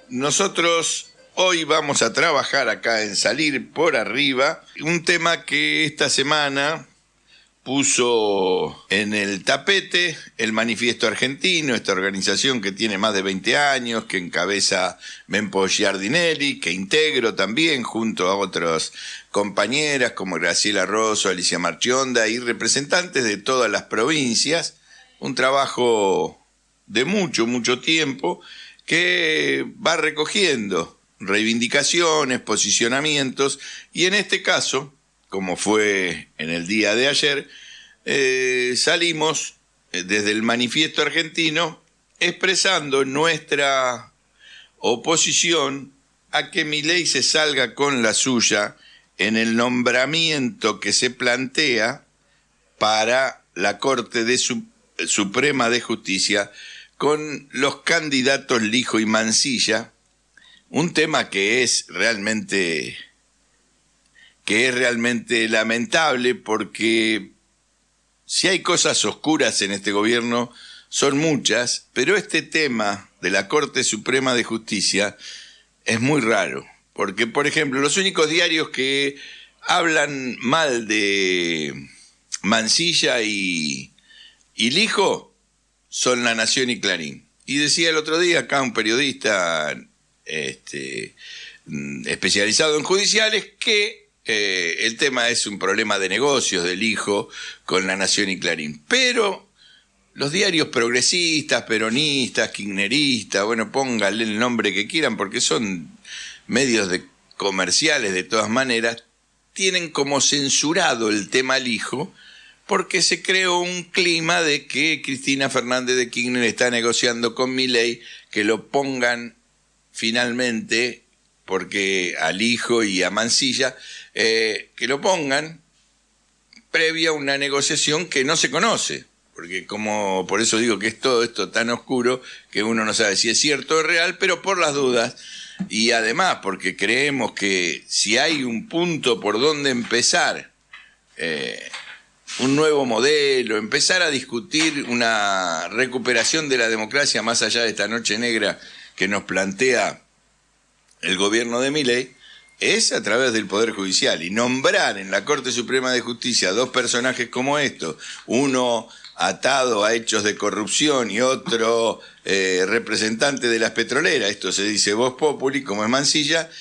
Nosotros hoy vamos a trabajar acá en Salir por Arriba, un tema que esta semana puso en el tapete el Manifiesto Argentino, esta organización que tiene más de 20 años, que encabeza Mempo Giardinelli, que integro también junto a otras compañeras como Graciela Rosso, Alicia Marchionda y representantes de todas las provincias. Un trabajo de mucho tiempo que va recogiendo reivindicaciones, posicionamientos, y en este caso, como fue en el día de ayer, salimos desde el Manifiesto Argentino expresando nuestra oposición a que Milei se salga con la suya en el nombramiento que se plantea para la Corte Suprema de Justicia con los candidatos Lijo y Mansilla, un tema que es realmente lamentable, porque si hay cosas oscuras en este gobierno son muchas, pero este tema de la Corte Suprema de Justicia es muy raro, porque por ejemplo los únicos diarios que hablan mal de Mansilla y Lijo son La Nación y Clarín. Y decía el otro día acá un periodista especializado en judiciales que el tema es un problema de negocios del Lijo con La Nación y Clarín. Pero los diarios progresistas, peronistas, kirchneristas, bueno, pónganle el nombre que quieran porque son medios comerciales de todas maneras, tienen como censurado el tema Lijo, porque se creó un clima de que Cristina Fernández de Kirchner está negociando con Milei que lo pongan finalmente, porque a Lijo y a Mansilla, que lo pongan previa a una negociación que no se conoce, porque por eso digo que es todo esto tan oscuro que uno no sabe si es cierto o real, pero por las dudas, y además porque creemos que si hay un punto por donde empezar, un nuevo modelo, empezar a discutir una recuperación de la democracia más allá de esta noche negra que nos plantea el gobierno de Milei, es a través del Poder Judicial. Y nombrar en la Corte Suprema de Justicia dos personajes como estos, uno atado a hechos de corrupción y otro representante de las petroleras, esto se dice Vox Populi, como es Mansilla,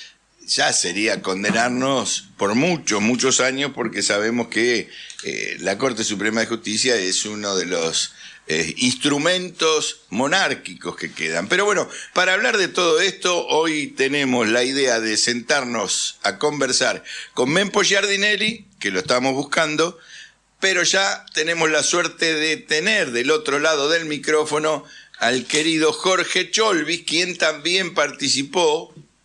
ya sería condenarnos por muchos años, porque sabemos que la Corte Suprema de Justicia es uno de los instrumentos monárquicos que quedan. Pero bueno, para hablar de todo esto, hoy tenemos la idea de sentarnos a conversar con Mempo Giardinelli, que lo estamos buscando, pero ya tenemos la suerte de tener del otro lado del micrófono al querido Jorge Cholvis, quien también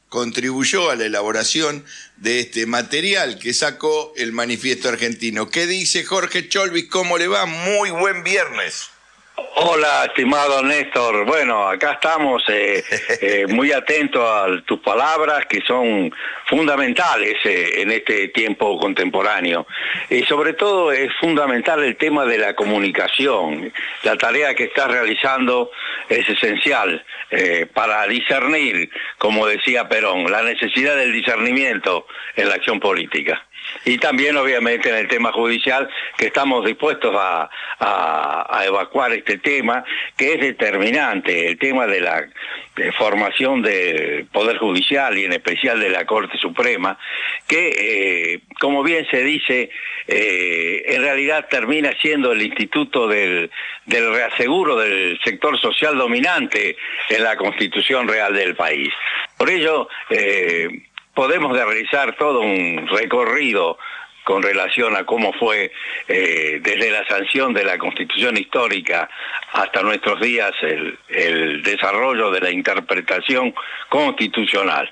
contribuyó a la elaboración de este material que sacó el Manifiesto Argentino. ¿Qué dice Jorge Cholvis? ¿Cómo le va? Muy buen viernes. Hola, estimado Néstor. Bueno, acá estamos muy atentos a tus palabras, que son fundamentales en este tiempo contemporáneo. Sobre todo es fundamental el tema de la comunicación. La tarea que estás realizando es esencial para discernir, como decía Perón, la necesidad del discernimiento en la acción política. Y también, obviamente, en el tema judicial, que estamos dispuestos a evacuar este tema, que es determinante, el tema de la formación del Poder Judicial y en especial de la Corte Suprema, que, como bien se dice, en realidad termina siendo el instituto del reaseguro del sector social dominante en la Constitución real del país. Por ello, podemos realizar todo un recorrido con relación a cómo fue desde la sanción de la Constitución histórica hasta nuestros días el desarrollo de la interpretación constitucional.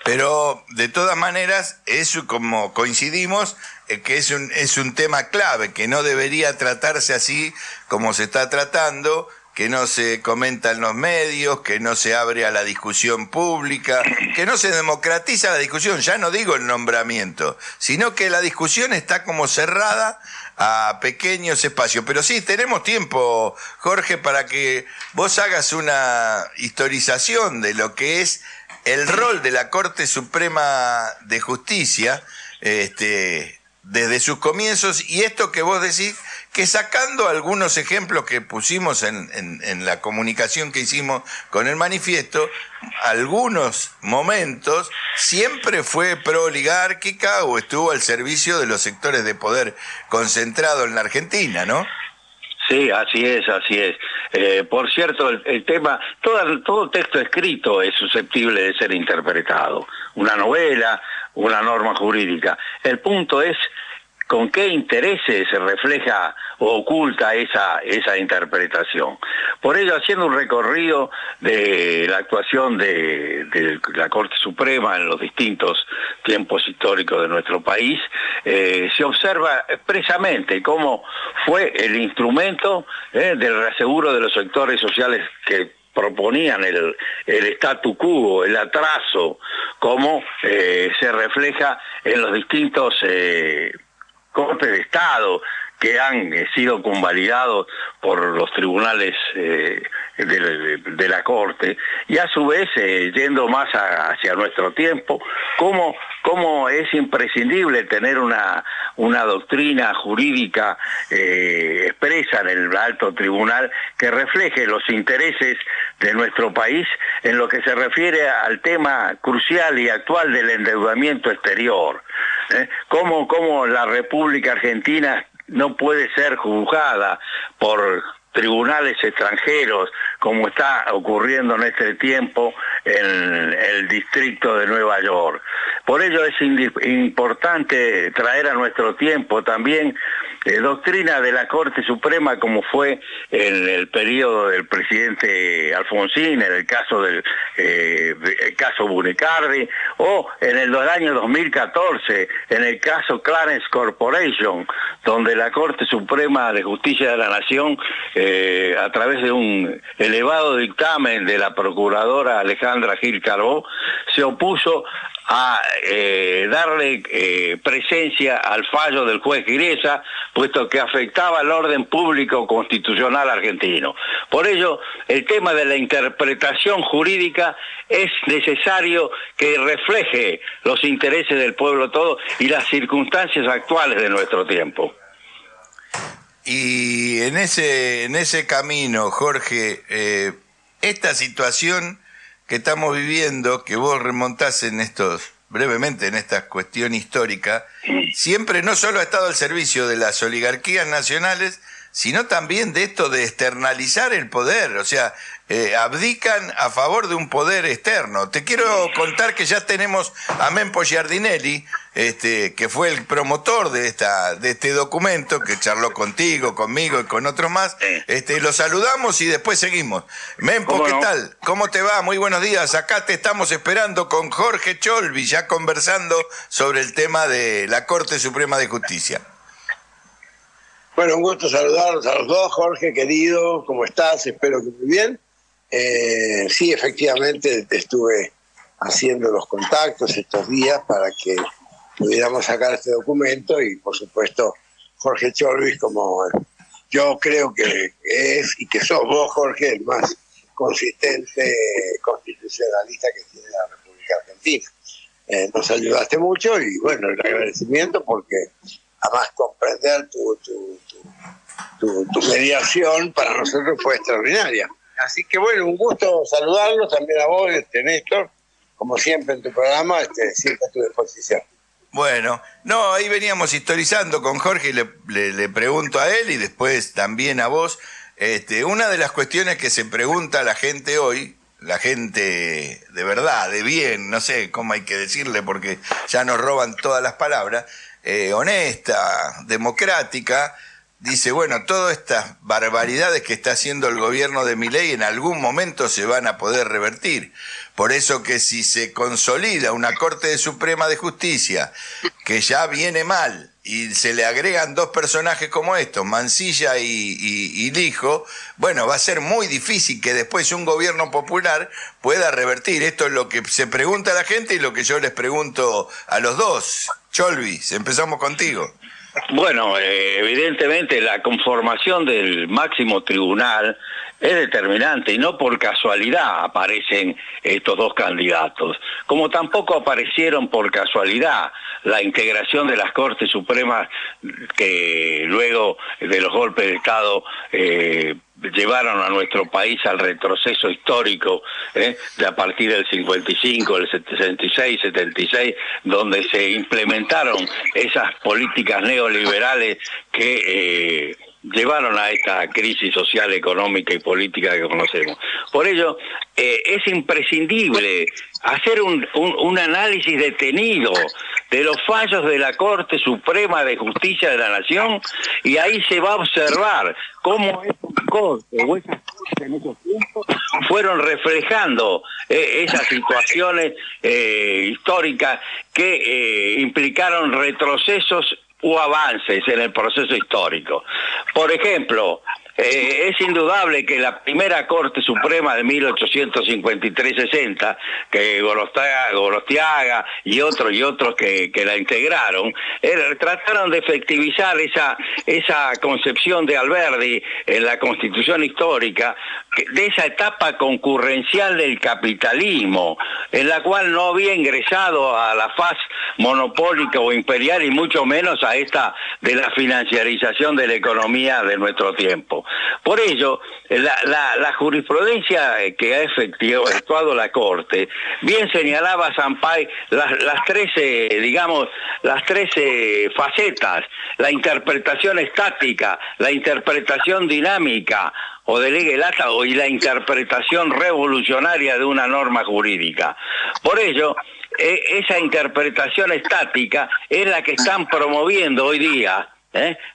Pero de todas maneras, eso, como coincidimos, que es un tema clave, que no debería tratarse así como se está tratando, que no se comenta en los medios, que no se abre a la discusión pública, que no se democratiza la discusión, ya no digo el nombramiento, sino que la discusión está como cerrada a pequeños espacios. Pero sí, tenemos tiempo, Jorge, para que vos hagas una historización de lo que es el rol de la Corte Suprema de Justicia, desde sus comienzos, y esto que vos decís, que sacando algunos ejemplos que pusimos en la comunicación que hicimos con el manifiesto, algunos momentos siempre fue pro-oligárquica o estuvo al servicio de los sectores de poder concentrado en la Argentina, ¿no? Sí, así es, así es. Por cierto, el tema, todo texto escrito es susceptible de ser interpretado. Una novela, una norma jurídica. El punto es con qué intereses se refleja o oculta esa interpretación. Por ello, haciendo un recorrido de la actuación de la Corte Suprema en los distintos tiempos históricos de nuestro país, se observa expresamente cómo fue el instrumento del reaseguro de los sectores sociales que proponían el statu quo, el atraso, cómo se refleja en los distintos cortes de Estado que han sido convalidados por los tribunales de la Corte, y a su vez, yendo más hacia nuestro tiempo, cómo es imprescindible tener una doctrina jurídica expresa en el alto tribunal que refleje los intereses de nuestro país en lo que se refiere al tema crucial y actual del endeudamiento exterior. Cómo la República Argentina no puede ser juzgada por tribunales extranjeros, como está ocurriendo en este tiempo en el distrito de Nueva York. Por ello es importante traer a nuestro tiempo también doctrina de la Corte Suprema, como fue en el periodo del presidente Alfonsín, en el caso del caso Bunicardi, o en el año 2014, en el caso Clarence Corporation, donde la Corte Suprema de Justicia de la Nación, a través de un elevado dictamen de la procuradora Alejandra Gil Carbó, se opuso a darle presencia al fallo del juez Giresa, puesto que afectaba al orden público constitucional argentino. Por ello, el tema de la interpretación jurídica es necesario que refleje los intereses del pueblo todo y las circunstancias actuales de nuestro tiempo. Y en ese camino, Jorge, esta situación que estamos viviendo, que vos remontás brevemente en esta cuestión histórica, siempre no solo ha estado al servicio de las oligarquías nacionales, sino también de esto de externalizar el poder, o sea, abdican a favor de un poder externo. Te quiero contar que ya tenemos a Mempo Giardinelli, que fue el promotor de este documento, que charló contigo, conmigo y con otros más. Lo saludamos y después seguimos. Mempo, ¿qué tal? ¿Cómo te va? Muy buenos días. Acá te estamos esperando con Jorge Cholvi, ya conversando sobre el tema de la Corte Suprema de Justicia. Bueno, un gusto saludarlos a los dos, Jorge, querido, ¿cómo estás? Espero que muy bien. Sí, efectivamente, estuve haciendo los contactos estos días para que pudiéramos sacar este documento y, por supuesto, Jorge Cholvis, como yo creo que es y que sos vos, Jorge, el más consistente constitucionalista que tiene la República Argentina. Nos ayudaste mucho y, bueno, el agradecimiento porque además comprender tu mediación para nosotros fue extraordinaria. Así que bueno, un gusto saludarlos también a vos, Néstor, como siempre en tu programa, siempre a tu disposición. Bueno, no, ahí veníamos historizando con Jorge y le pregunto a él y después también a vos. Una de las cuestiones que se pregunta a la gente hoy, la gente de verdad, de bien, no sé cómo hay que decirle porque ya nos roban todas las palabras, honesta, democrática, dice, bueno, todas estas barbaridades que está haciendo el gobierno de Milei en algún momento se van a poder revertir. Por eso que si se consolida una Corte Suprema de Justicia que ya viene mal y se le agregan dos personajes como estos, Mansilla y Lijo, bueno, va a ser muy difícil que después un gobierno popular pueda revertir. Esto es lo que se pregunta a la gente y lo que yo les pregunto a los dos. Cholvis, empezamos contigo. Bueno, evidentemente la conformación del máximo tribunal es determinante y no por casualidad aparecen estos dos candidatos, como tampoco aparecieron por casualidad la integración de las Cortes Supremas que luego de los golpes de Estado llevaron a nuestro país al retroceso histórico de a partir del 55, el 66, 76, donde se implementaron esas políticas neoliberales que llevaron a esta crisis social, económica y política que conocemos. Por ello, es imprescindible hacer un análisis detenido de los fallos de la Corte Suprema de Justicia de la Nación, y ahí se va a observar cómo esas cortes en esos tiempos fueron reflejando esas situaciones históricas que implicaron retrocesos o avances en el proceso histórico. Por ejemplo, es indudable que la primera Corte Suprema de 1853-60, que Gorostiaga y otros que la integraron, trataron de efectivizar esa concepción de Alberdi en la Constitución histórica, de esa etapa concurrencial del capitalismo, en la cual no había ingresado a la faz monopólica o imperial, y mucho menos a esta de la financiarización de la economía de nuestro tiempo. Por ello, la jurisprudencia que ha efectuado la Corte, bien señalaba Sampay las 13 facetas: la interpretación estática, la interpretación dinámica o de lege lata, y la interpretación revolucionaria de una norma jurídica. Por ello, esa interpretación estática es la que están promoviendo hoy día,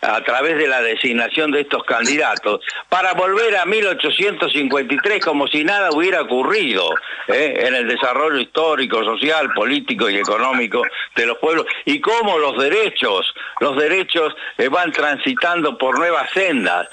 a través de la designación de estos candidatos, para volver a 1853 como si nada hubiera ocurrido en el desarrollo histórico, social, político y económico de los pueblos, y cómo los derechos van transitando por nuevas sendas.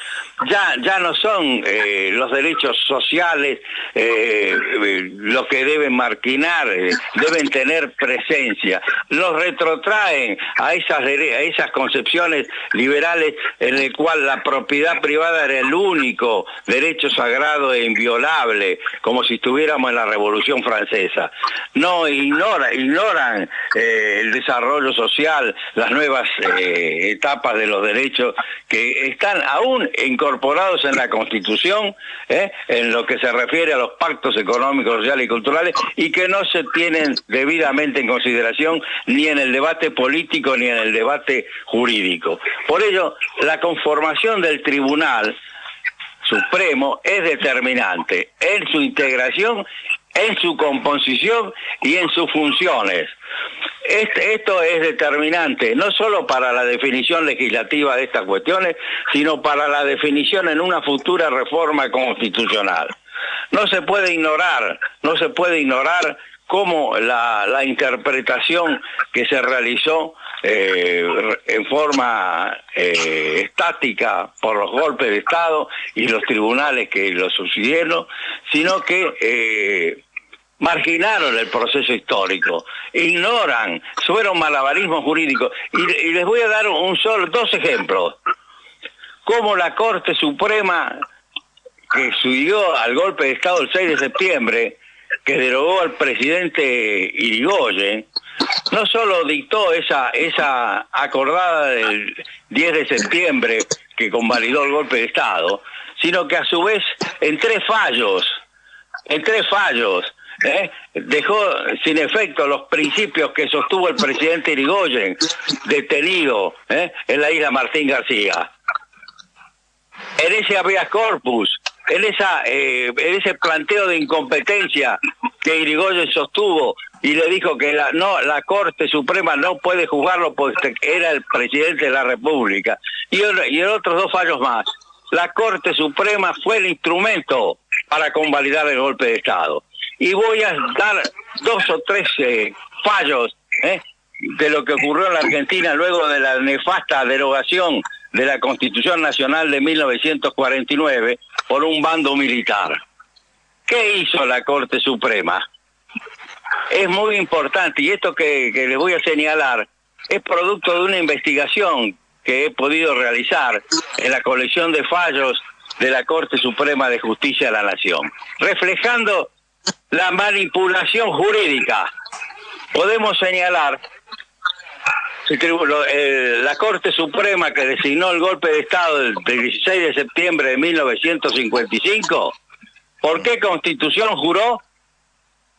Ya no son los derechos sociales los que deben marquinar, deben tener presencia. Los retrotraen a esas concepciones liberales en el cual la propiedad privada era el único derecho sagrado e inviolable, como si estuviéramos en la Revolución Francesa. No, ignoran el desarrollo social, las nuevas etapas de los derechos que están aún incorporados en la Constitución, en lo que se refiere a los pactos económicos, sociales y culturales, y que no se tienen debidamente en consideración ni en el debate político ni en el debate jurídico. Por ello, la conformación del Tribunal Supremo es determinante en su integración, en su composición y en sus funciones. Esto es determinante no solo para la definición legislativa de estas cuestiones, sino para la definición en una futura reforma constitucional. No se puede ignorar cómo la interpretación que se realizó en forma estática por los golpes de Estado y los tribunales que lo sucedieron, sino que marginaron el proceso histórico, ignoran, fueron malabarismos jurídicos. Y les voy a dar dos ejemplos. Cómo la Corte Suprema, que siguió al golpe de Estado el 6 de septiembre, que derogó al presidente Irigoyen, no solo dictó esa acordada del 10 de septiembre que convalidó el golpe de Estado, sino que a su vez en tres fallos, dejó sin efecto los principios que sostuvo el presidente Irigoyen, detenido en la isla Martín García. En ese habeas corpus, en ese planteo de incompetencia que Irigoyen sostuvo y le dijo que la Corte Suprema no puede juzgarlo porque era el presidente de la República. Y en otros 2 fallos más, la Corte Suprema fue el instrumento para convalidar el golpe de Estado. Y voy a dar 2 o 3 fallos de lo que ocurrió en la Argentina luego de la nefasta derogación de la Constitución Nacional de 1949 por un bando militar. ¿Qué hizo la Corte Suprema? Es muy importante, y esto que les voy a señalar es producto de una investigación que he podido realizar en la colección de fallos de la Corte Suprema de Justicia de la Nación, reflejando la manipulación jurídica. Podemos señalar la Corte Suprema que designó el golpe de Estado del 16 de septiembre de 1955, ¿por qué Constitución juró?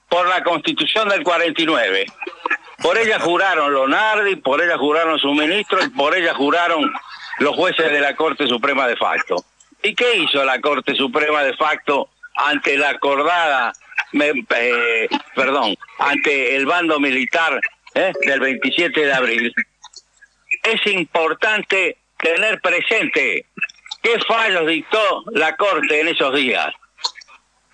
Por la Constitución del 49. Por ella juraron Lonardi, por ella juraron sus ministros y por ella juraron los jueces de la Corte Suprema de facto. ¿Y qué hizo la Corte Suprema de facto ante la acordada, ante el bando militar del 27 de abril? Es importante tener presente qué fallos dictó la Corte en esos días.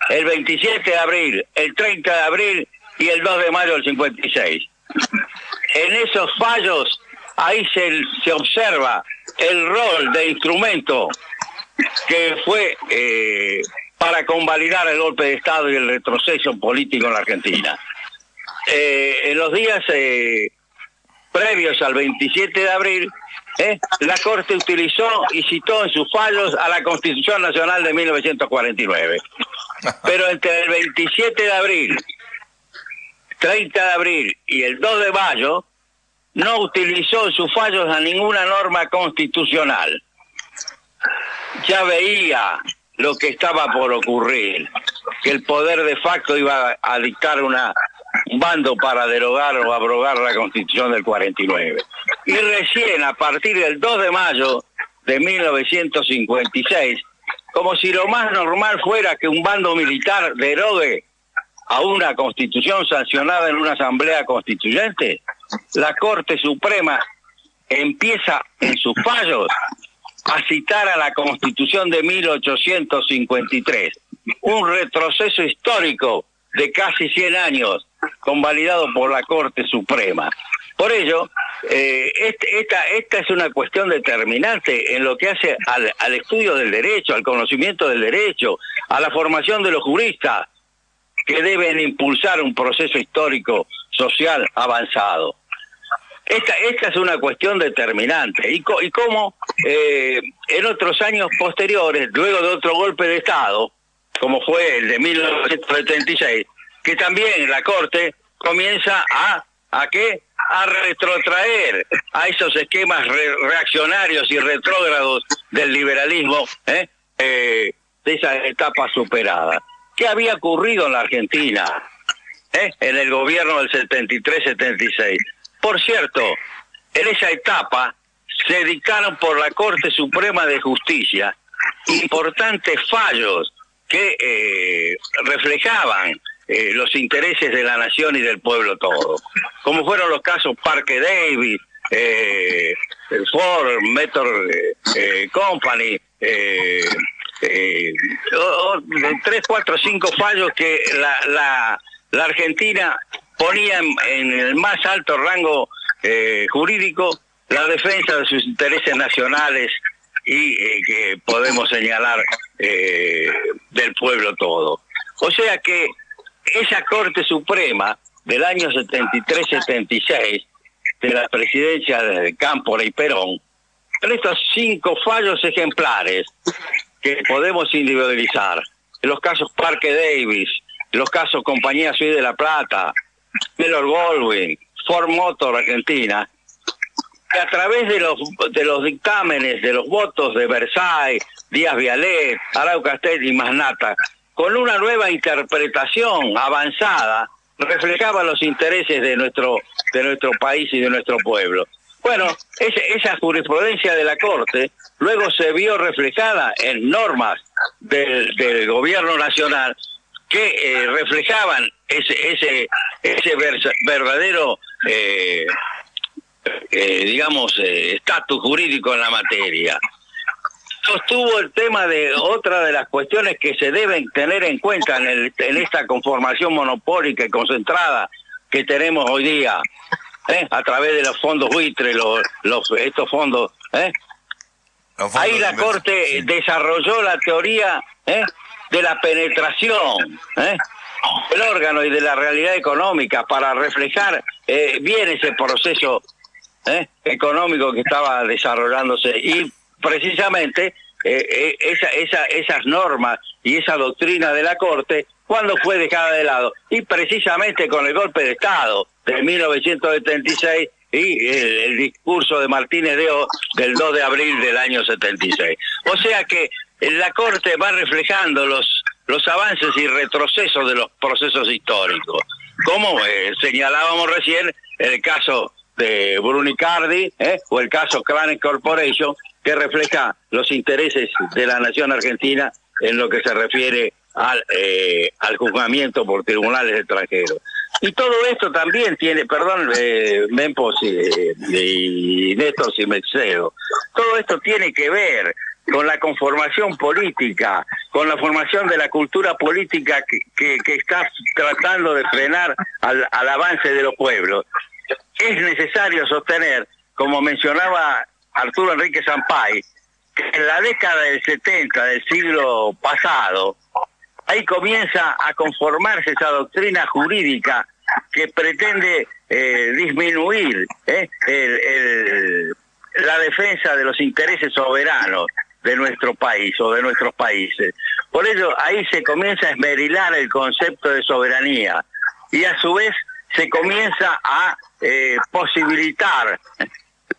El 27 de abril, el 30 de abril y el 2 de mayo del 56. En esos fallos, ahí se observa el rol de instrumento que fue para convalidar el golpe de Estado y el retroceso político en la Argentina. En los días previos al 27 de abril, la Corte utilizó y citó en sus fallos a la Constitución Nacional de 1949. Pero entre el 27 de abril, 30 de abril y el 2 de mayo, no utilizó en sus fallos a ninguna norma constitucional. Ya veía lo que estaba por ocurrir, que el poder de facto iba a dictar un bando para derogar o abrogar la Constitución del 49. Y recién a partir del 2 de mayo de 1956, como si lo más normal fuera que un bando militar derogue a una Constitución sancionada en una asamblea constituyente, la Corte Suprema empieza en sus fallos a citar a la Constitución de 1853, un retroceso histórico de casi 100 años, convalidado por la Corte Suprema. Por ello, esta es una cuestión determinante en lo que hace al estudio del derecho, al conocimiento del derecho, a la formación de los juristas, que deben impulsar un proceso histórico social avanzado. Esta es una cuestión determinante. Y cómo en otros años posteriores, luego de otro golpe de Estado, como fue el de 1976, que también la Corte comienza a retrotraer a esos esquemas reaccionarios y retrógrados del liberalismo, de esa etapa superada. ¿Qué había ocurrido en la Argentina en el gobierno del 73-76? Por cierto, en esa etapa se dictaron por la Corte Suprema de Justicia importantes fallos que reflejaban los intereses de la nación y del pueblo todo, como fueron los casos Parque Davis, Ford, Motor Company, 3, 4, 5 fallos que la Argentina ponía en el más alto rango jurídico la defensa de sus intereses nacionales y que podemos señalar del pueblo todo. O sea que esa Corte Suprema del año 73-76 de la presidencia de Cámpora y Perón, en estos 5 fallos ejemplares que podemos individualizar, en los casos Parque Davis, los casos Compañía Suiza de la Plata, Taylor Goldwyn, Ford Motor Argentina, que a través de los dictámenes, de los votos de Versailles, Díaz Vialet, Arau Castel y Masnata, con una nueva interpretación avanzada, reflejaba los intereses de nuestro país y de nuestro pueblo. Bueno, esa jurisprudencia de la Corte luego se vio reflejada en normas del gobierno nacional que reflejaban ese verdadero digamos estatus jurídico en la materia. Sostuvo el tema de otra de las cuestiones que se deben tener en cuenta en esta conformación monopólica y concentrada que tenemos hoy día, a través de los fondos buitres, estos fondos. Ahí la Corte desarrolló la teoría de la penetración del órgano y de la realidad económica para reflejar bien ese proceso económico que estaba desarrollándose, y precisamente esas normas y esa doctrina de la Corte, cuando fue dejada de lado, y precisamente con el golpe de Estado de 1976 y el discurso de Martínez de O del 2 de abril del año 76. O sea que la Corte va reflejando los avances y retrocesos de los procesos históricos, como señalábamos recién el caso de Brunicardi, o el caso Claren Corporation, que refleja los intereses de la nación argentina en lo que se refiere al juzgamiento por tribunales extranjeros. Y todo esto también tiene, perdón, Mempo y Néstor si me excedo, todo esto tiene que ver con la conformación política, con la formación de la cultura política que está tratando de frenar al avance de los pueblos. Es necesario sostener, como mencionaba Arturo Enrique Sampay, que en la década del 70 del siglo pasado, ahí comienza a conformarse esa doctrina jurídica que pretende disminuir la defensa de los intereses soberanos de nuestro país o de nuestros países. Por ello, ahí se comienza a esmerilar el concepto de soberanía y a su vez se comienza a posibilitar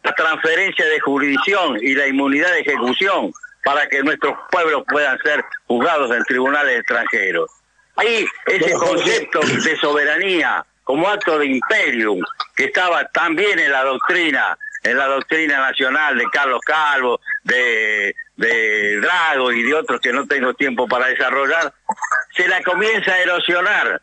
la transferencia de jurisdicción y la inmunidad de ejecución para que nuestros pueblos puedan ser juzgados en tribunales extranjeros. Ahí ese concepto de soberanía como acto de imperium, que estaba también en la doctrina nacional de Carlos Calvo, de Drago y de otros que no tengo tiempo para desarrollar, se la comienza a erosionar.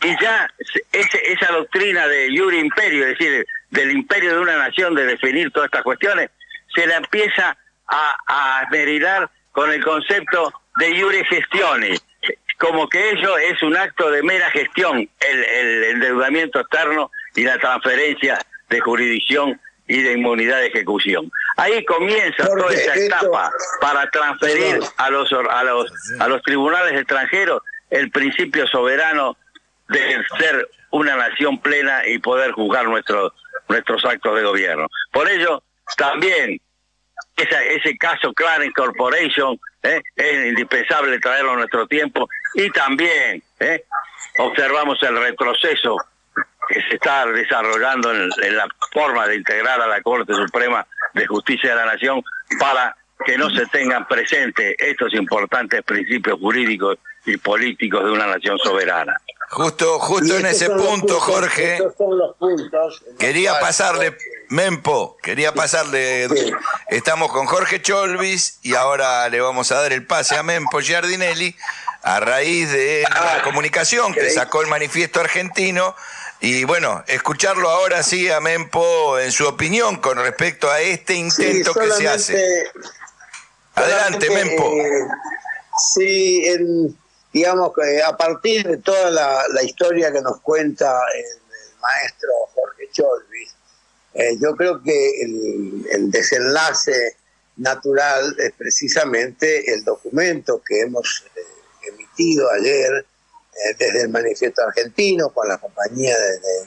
Y ya esa doctrina de iure imperio, es decir, del imperio de una nación, de definir todas estas cuestiones, se la empieza a esmerillar con el concepto de iure gestione, como que ello es un acto de mera gestión, el endeudamiento externo y la transferencia de jurisdicción y de inmunidad de ejecución. Ahí comienza toda esa etapa para transferir a los tribunales extranjeros el principio soberano de ser una nación plena y poder juzgar nuestros actos de gobierno. Por ello, también ese caso Claren Corporation es indispensable traerlo a nuestro tiempo, y también observamos el retroceso que se está desarrollando en la forma de integrar a la Corte Suprema de Justicia de la Nación para que no se tengan presentes estos importantes principios jurídicos y políticos de una nación soberana. Justo en ese punto, Jorge, quería pasarle, Mempo, sí. Estamos con Jorge Cholvis y ahora le vamos a dar el pase a Mempo Giardinelli a raíz de la comunicación que sacó el Manifiesto Argentino. Y bueno, escucharlo ahora sí a Mempo en su opinión con respecto a este intento que se hace. Adelante, Mempo. Digamos que a partir de toda la historia que nos cuenta el maestro Jorge Cholvis, yo creo que el desenlace natural es precisamente el documento que hemos emitido ayer desde el Manifiesto Argentino, con la compañía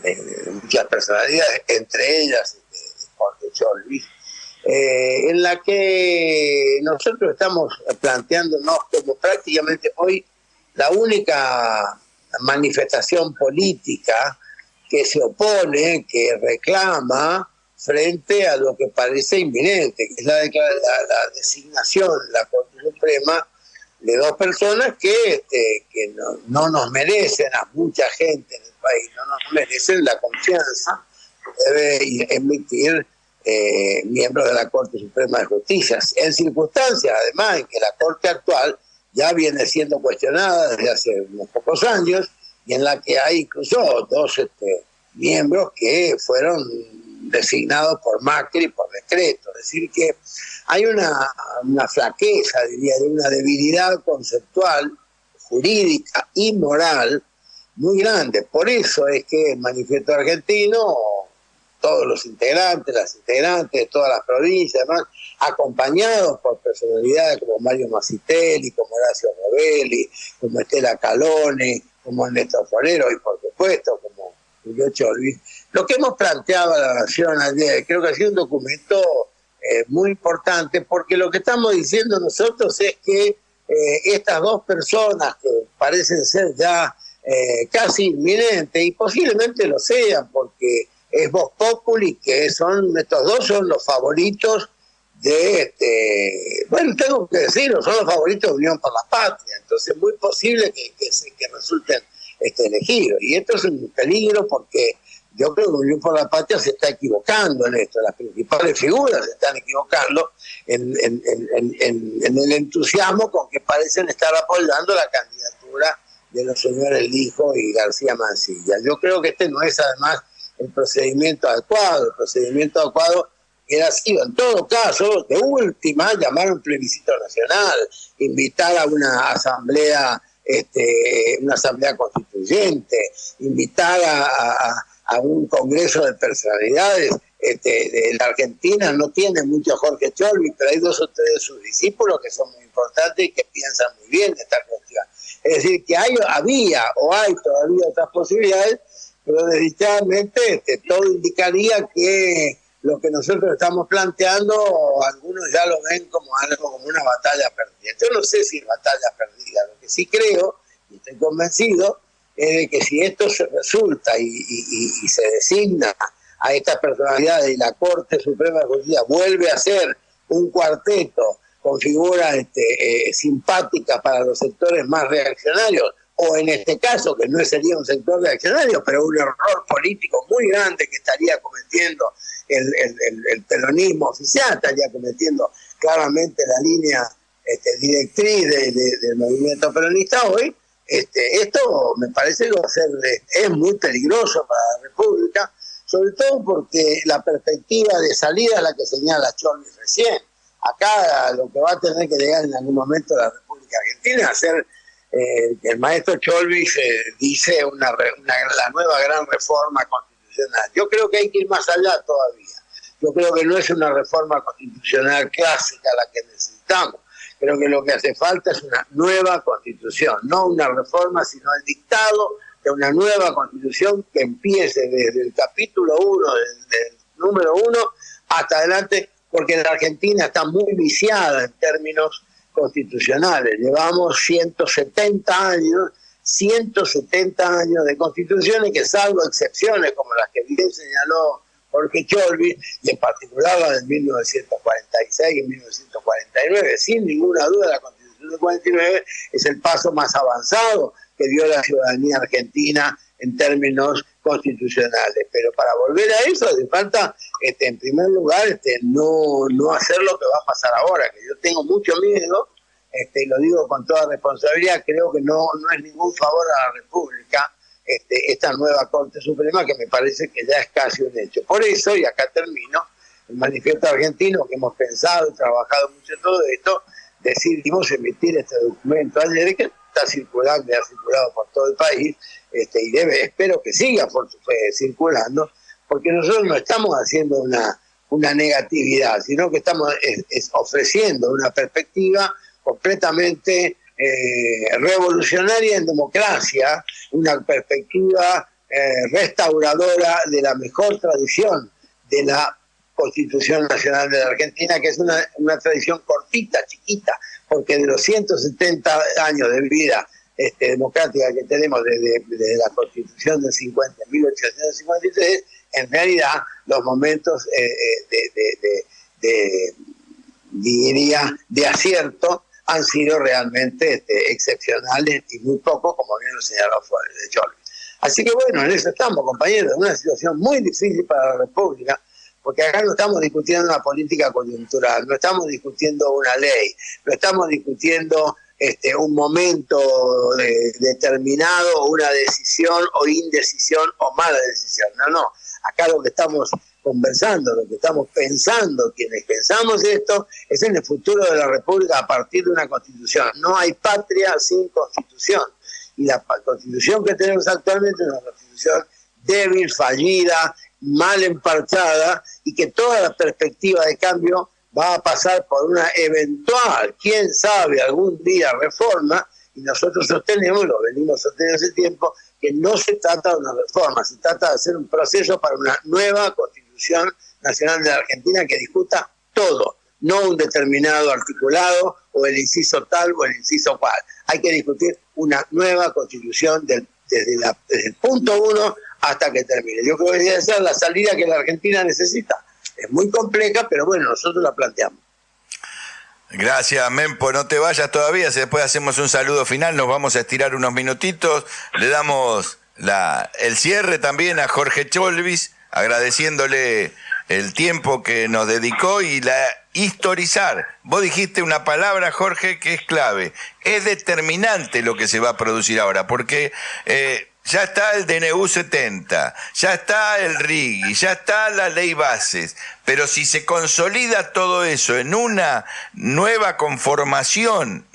de muchas personalidades, entre ellas de Jorge Cholvis, en la que nosotros estamos planteándonos como prácticamente hoy la única manifestación política que se opone, que reclama frente a lo que parece inminente, que es la designación de la Corte Suprema de dos personas que no nos merecen, a mucha gente en el país, no nos merecen la confianza que debe emitir miembros de la Corte Suprema de Justicia, en circunstancias además en que la Corte actual ya viene siendo cuestionada desde hace unos pocos años, y en la que hay incluso dos miembros que fueron designados por Macri por decreto. Es decir, que hay una flaqueza, diría, de una debilidad conceptual, jurídica y moral muy grande. Por eso es que el Manifiesto Argentino, todos los integrantes, las integrantes de todas las provincias, además, acompañados por personalidades como Mario Masitelli, como Horacio Novelli, como Estela Calone, como Ernesto Forero y por supuesto como Julio Cholvis. Lo que hemos planteado a la Nación ayer, creo que ha sido un documento muy importante, porque lo que estamos diciendo nosotros es que estas dos personas que parecen ser ya casi inminentes, y posiblemente lo sean, porque es Vox Populi, que estos dos son los favoritos de bueno, tengo que decirlo, son los favoritos de Unión por la Patria, entonces es muy posible que resulten elegidos, y esto es un peligro porque yo creo que Unión por la Patria se está equivocando en esto, las principales figuras se están equivocando en el entusiasmo con que parecen estar apoyando la candidatura de los señores Lijo y García Mansilla. Yo creo que este no es además el procedimiento adecuado. El procedimiento adecuado hubiera sido, en todo caso, de última, llamar a un plebiscito nacional, invitar a una asamblea constituyente, invitar a un congreso de personalidades. De la Argentina no tiene mucho Jorge Cholvis, pero hay dos o tres de sus discípulos que son muy importantes y que piensan muy bien de esta cuestión. Es decir, que había o hay todavía otras posibilidades, pero desdichadamente todo indicaría que lo que nosotros estamos planteando, algunos ya lo ven como algo, como una batalla perdida. Yo no sé si es batalla perdida, lo que sí creo, y estoy convencido, es de que si esto se resulta y se designa a estas personalidades y la Corte Suprema de Justicia vuelve a ser un cuarteto con figuras simpáticas para los sectores más reaccionarios, o en este caso, que no sería un sector reaccionario, pero un error político muy grande que estaría cometiendo el peronismo oficial, estaría cometiendo claramente la línea directriz del movimiento peronista hoy. Esto me parece que va a ser, es muy peligroso para la República, sobre todo porque la perspectiva de salida es la que señala Cholvis recién. Acá lo que va a tener que llegar en algún momento la República Argentina es hacer, el maestro Cholvis dice la nueva gran reforma constitucional. Yo creo que hay que ir más allá todavía. Yo creo que no es una reforma constitucional clásica la que necesitamos. Creo que lo que hace falta es una nueva constitución, no una reforma, sino el dictado de una nueva constitución que empiece desde el capítulo 1, del número 1, hasta adelante, porque la Argentina está muy viciada en términos constitucionales. Llevamos 170 años de constituciones que, salvo excepciones como las que bien señaló Jorge Cholvis, y en particular la de 1946 y 1949, sin ninguna duda la Constitución de 49 es el paso más avanzado que dio la ciudadanía argentina en términos constitucionales. Pero para volver a eso hace falta, en primer lugar, no hacer lo que va a pasar ahora, que yo tengo mucho miedo, y lo digo con toda responsabilidad, creo que no es ningún favor a la República esta nueva Corte Suprema, que me parece que ya es casi un hecho. Por eso, y acá termino, el Manifiesto Argentino, que hemos pensado y trabajado mucho en todo esto, decidimos emitir este documento ayer, que está circulando y ha circulado por todo el país, y espero que siga circulando, porque nosotros no estamos haciendo una negatividad, sino que estamos ofreciendo una perspectiva completamente revolucionaria en democracia, una perspectiva restauradora de la mejor tradición de la Constitución Nacional de la Argentina, que es una tradición cortita, chiquita, porque de los 170 años de vida democrática que tenemos desde la Constitución del 1853, en realidad los momentos diría, de acierto han sido realmente excepcionales y muy poco, como bien lo señaló Cholvis. Así que bueno, en eso estamos, compañeros, en una situación muy difícil para la República, porque acá no estamos discutiendo una política coyuntural, no estamos discutiendo una ley, no estamos discutiendo un momento determinado, una decisión o indecisión o mala decisión. No. Acá lo que estamos conversando, lo que estamos pensando, quienes pensamos esto, es en el futuro de la República a partir de una Constitución. No hay patria sin Constitución. Y la Constitución que tenemos actualmente es una Constitución débil, fallida, mal emparchada, y que toda la perspectiva de cambio va a pasar por una eventual, quién sabe, algún día reforma, y nosotros sostenemos, lo venimos sosteniendo hace tiempo, que no se trata de una reforma, se trata de hacer un proceso para una nueva Constitución Nacional de la Argentina que discuta todo, no un determinado articulado o el inciso tal o el inciso cual. Hay que discutir una nueva Constitución desde el punto 1 hasta que termine. Yo creo que debe ser la salida que la Argentina necesita. Es muy compleja, pero bueno, nosotros la planteamos. Gracias, Mempo. No te vayas todavía, si después hacemos un saludo final, nos vamos a estirar unos minutitos. Le damos el cierre también a Jorge Cholvis, agradeciéndole el tiempo que nos dedicó y historizar. Vos dijiste una palabra, Jorge, que es clave. Es determinante lo que se va a producir ahora, porque ya está el DNU 70, ya está el RIGI, ya está la ley bases, pero si se consolida todo eso en una nueva conformación,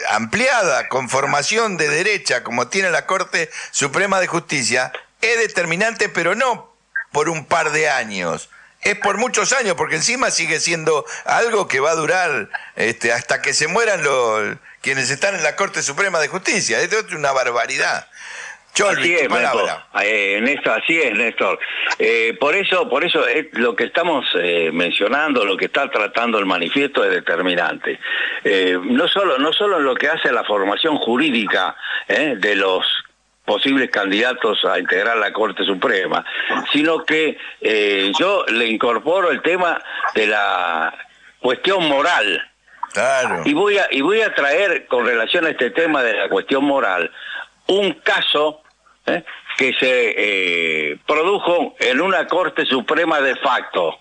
ampliada conformación de derecha, como tiene la Corte Suprema de Justicia, es determinante, pero no por un par de años. Es por muchos años, porque encima sigue siendo algo que va a durar hasta que se mueran quienes están en la Corte Suprema de Justicia. Esto es una barbaridad. Así es, Néstor, así es, Néstor. Por eso es lo que estamos mencionando, lo que está tratando el manifiesto es determinante. No solo en lo que hace a la formación jurídica de los posibles candidatos a integrar la Corte Suprema, sino que yo le incorporo el tema de la cuestión moral. Claro. Y voy a traer, con relación a este tema de la cuestión moral, un caso que se produjo en una Corte Suprema de facto,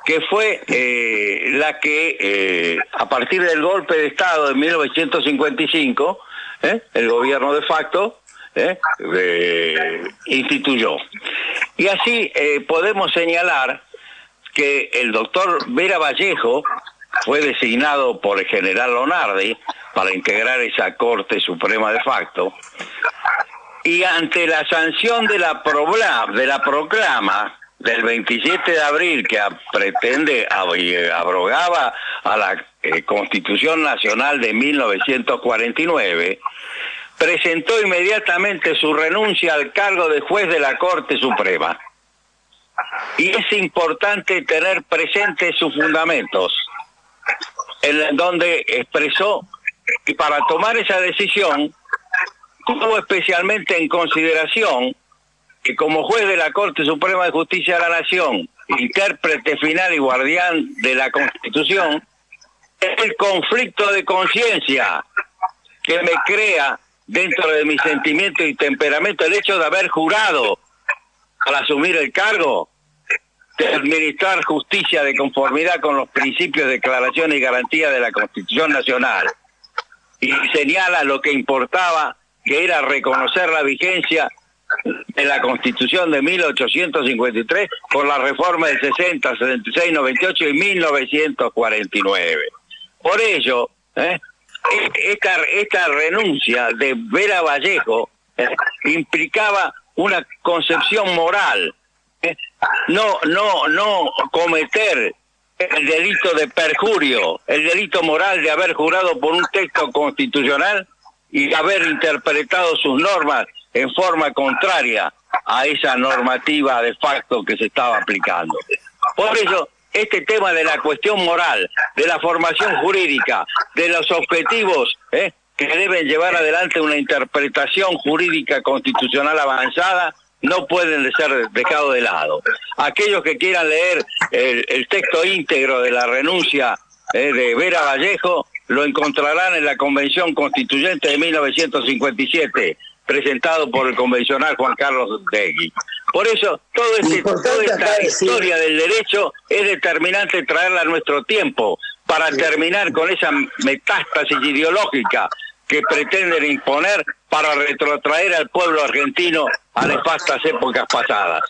que fue la que a partir del golpe de Estado de 1955, el gobierno de facto instituyó. Y así podemos señalar que el doctor Vera Vallejo fue designado por el general Lonardi para integrar esa Corte Suprema de facto, y ante la sanción de la proclama del 27 de abril que pretende abrogaba a la Constitución Nacional de 1949, presentó inmediatamente su renuncia al cargo de juez de la Corte Suprema. Y es importante tener presentes sus fundamentos, en donde expresó que para tomar esa decisión tuvo especialmente en consideración que como juez de la Corte Suprema de Justicia de la Nación, intérprete final y guardián de la Constitución, es el conflicto de conciencia que me crea dentro de mi sentimiento y temperamento el hecho de haber jurado al asumir el cargo de administrar justicia de conformidad con los principios de declaración y garantía de la Constitución Nacional. Y señala lo que importaba, que era reconocer la vigencia de la Constitución de 1853 por la reforma del 60, 76, 98 y 1949. Por ello, esta renuncia de Vera Vallejo implicaba una concepción moral, no cometer el delito de perjurio, el delito moral de haber jurado por un texto constitucional y haber interpretado sus normas en forma contraria a esa normativa de facto que se estaba aplicando. Por eso, este tema de la cuestión moral, de la formación jurídica, de los objetivos que deben llevar adelante una interpretación jurídica constitucional avanzada, no pueden ser dejados de lado. Aquellos que quieran leer el texto íntegro de la renuncia de Vera Vallejo lo encontrarán en la Convención Constituyente de 1957, presentado por el convencional Juan Carlos Degui. Por eso, toda esta historia del derecho es determinante traerla a nuestro tiempo, para terminar con esa metástasis ideológica que pretenden imponer para retrotraer al pueblo argentino a nefastas épocas pasadas.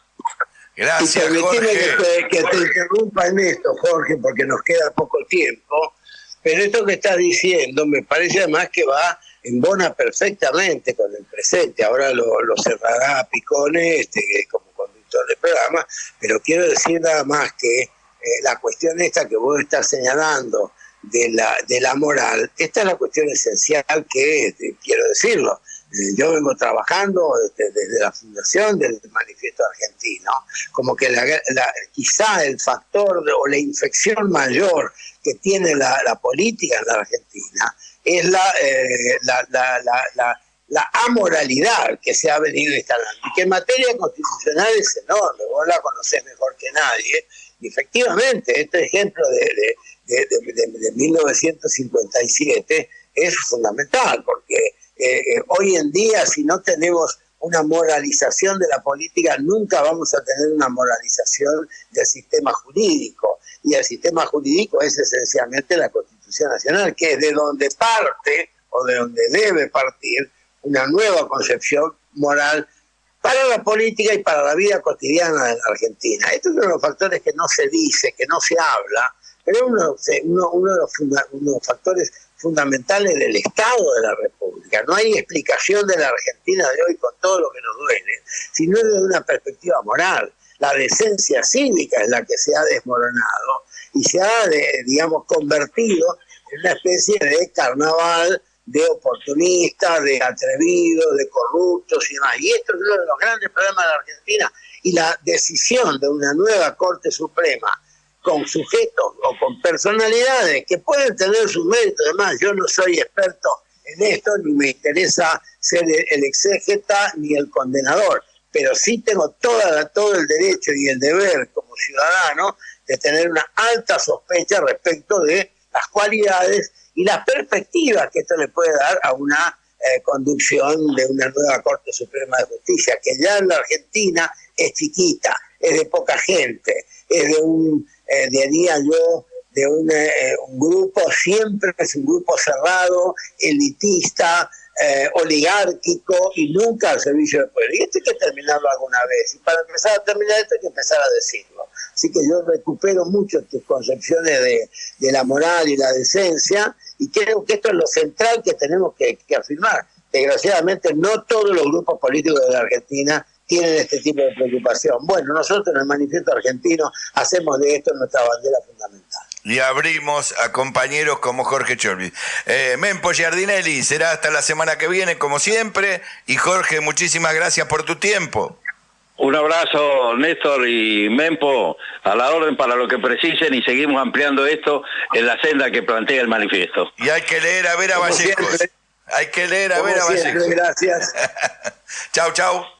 Gracias, y permitime Jorge. que te interrumpa en esto, Jorge, porque nos queda poco tiempo, pero esto que estás diciendo me parece además que va embona perfectamente con el presente. Ahora lo cerrará Picone como conductor del programa, pero quiero decir nada más que la cuestión esta que vos estás señalando de la moral, esta es la cuestión esencial que quiero decirlo. Yo vengo trabajando desde la fundación del Manifiesto Argentino, como que quizá el factor o la infección mayor que tiene la política en la Argentina es la amoralidad que se ha venido instalando, y que en materia constitucional es enorme, vos la conocés mejor que nadie, y efectivamente este ejemplo de 1957 es fundamental, porque hoy en día, si no tenemos una moralización de la política, nunca vamos a tener una moralización del sistema jurídico. Y el sistema jurídico es esencialmente la Constitución Nacional, que es de donde parte, o de donde debe partir, una nueva concepción moral para la política y para la vida cotidiana de la Argentina. Estos son los factores que no se dice, que no se habla, pero uno de los factores fundamentales del Estado de la República. No hay explicación de la Argentina de hoy con todo lo que nos duele, sino desde una perspectiva moral. La decencia cívica es la que se ha desmoronado y se ha, convertido en una especie de carnaval de oportunistas, de atrevidos, de corruptos y demás. Y esto es uno de los grandes problemas de la Argentina. Y la decisión de una nueva Corte Suprema con sujetos o con personalidades que pueden tener sus méritos. Además, yo no soy experto en esto, ni me interesa ser el exégeta ni el condenador, pero sí tengo todo el derecho y el deber como ciudadano de tener una alta sospecha respecto de las cualidades y las perspectivas que esto le puede dar a una conducción de una nueva Corte Suprema de Justicia, que ya en la Argentina es chiquita, es de poca gente, es de diría yo, de un grupo, siempre es un grupo cerrado, elitista, oligárquico y nunca al servicio del pueblo. Y esto hay que terminarlo alguna vez. Y para empezar a terminar esto hay que empezar a decirlo. Así que yo recupero mucho tus concepciones de la moral y la decencia, y creo que esto es lo central que tenemos que afirmar. Desgraciadamente no todos los grupos políticos de la Argentina tienen este tipo de preocupación. Bueno, nosotros en el Manifiesto Argentino hacemos de esto nuestra bandera fundamental. Y abrimos a compañeros como Jorge Sciorbi. Mempo Giardinelli, será hasta la semana que viene, como siempre. Y Jorge, muchísimas gracias por tu tiempo. Un abrazo, Néstor y Mempo, a la orden para lo que precisen, y seguimos ampliando esto en la senda que plantea el manifiesto. Y hay que leer a Vera Vallejos. Hay que leer a Vera Vallejos. Gracias. Chau, chau.